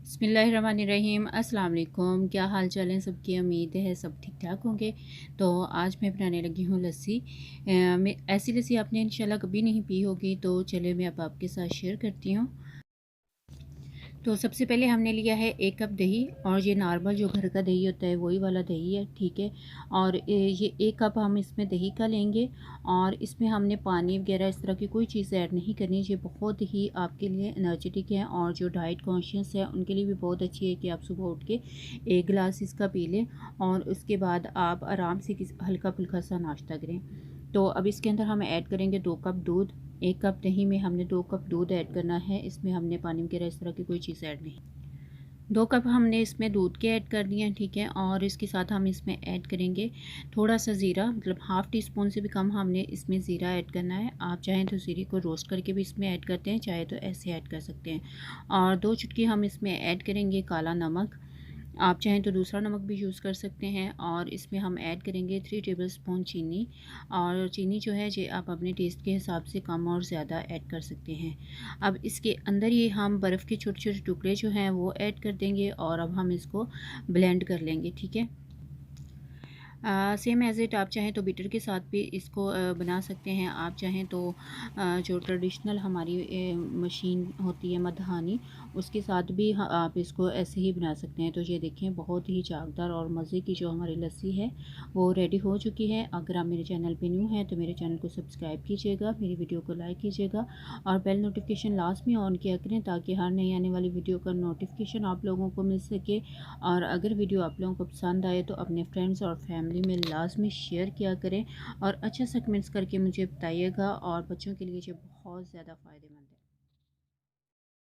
बिस्मिल्लाहिर्रहमानिर्रहीम। अस्सलाम वालेकुम। क्या हाल चाल है सबकी? उम्मीद है सब ठीक ठाक होंगे। तो आज मैं बनाने लगी हूँ लस्सी। मैं ऐसी लस्सी आपने इंशाल्लाह कभी नहीं पी होगी, तो चलिए मैं अब आपके साथ शेयर करती हूँ। तो सबसे पहले हमने लिया है 1 कप दही, और ये नॉर्मल जो घर का दही होता है वही वाला दही है, ठीक है। और ये 1 कप हम इसमें दही का लेंगे, और इसमें हमने पानी वगैरह इस तरह की कोई चीज़ ऐड नहीं करनी। ये बहुत ही आपके लिए एनर्जेटिक है, और जो डाइट कॉन्शियस है उनके लिए भी बहुत अच्छी है कि आप सुबह उठ के 1 गिलास इसका पी लें, और उसके बाद आप आराम से हल्का फुल्का सा नाश्ता करें। तो अब इसके अंदर हम ऐड करेंगे 2 कप दूध। 1 कप दही में हमने 2 कप दूध ऐड करना है। इसमें हमने पानी वगैरह इस तरह की कोई चीज़ ऐड नहीं। 2 कप हमने इसमें दूध के ऐड कर दिए हैं, ठीक है। और इसके साथ हम इसमें ऐड करेंगे थोड़ा सा ज़ीरा, मतलब हाफ़ टी स्पून से भी कम हमने इसमें ज़ीरा ऐड करना है। आप चाहें तो ज़ीरे को रोस्ट करके भी इसमें ऐड करते हैं, चाहे तो ऐसे ऐड कर सकते हैं। और 2 चुटकी हम इसमें ऐड करेंगे काला नमक। आप चाहें तो दूसरा नमक भी यूज़ कर सकते हैं। और इसमें हम ऐड करेंगे 3 टेबलस्पून चीनी। और चीनी जो है ये आप अपने टेस्ट के हिसाब से कम और ज़्यादा ऐड कर सकते हैं। अब इसके अंदर ही हम बर्फ़ के छोटे छोटे टुकड़े जो हैं वो ऐड कर देंगे, और अब हम इसको ब्लेंड कर लेंगे, ठीक है। सेम एज़ इट आप चाहें तो बीटर के साथ भी इसको बना सकते हैं। आप चाहें तो जो ट्रेडिशनल हमारी मशीन होती है मधानी, उसके साथ भी आप इसको ऐसे ही बना सकते हैं। तो ये देखें, बहुत ही चाकदार और मज़े की जो हमारी लस्सी है वो रेडी हो चुकी है। अगर आप मेरे चैनल पे न्यू हैं तो मेरे चैनल को सब्सक्राइब कीजिएगा, मेरी वीडियो को लाइक कीजिएगा, और बेल नोटिफिकेशन लास्ट में ऑन किया करें, ताकि हर नई आने वाली वीडियो का नोटिफिकेशन आप लोगों को मिल सके। और अगर वीडियो आप लोगों को पसंद आए तो अपने फ्रेंड्स और फैमिली में लाजमी शेयर किया करें, और अच्छा सा कमेंट्स करके मुझे बताइएगा। और बच्चों के लिए ये बहुत ज़्यादा फ़ायदेमंद है।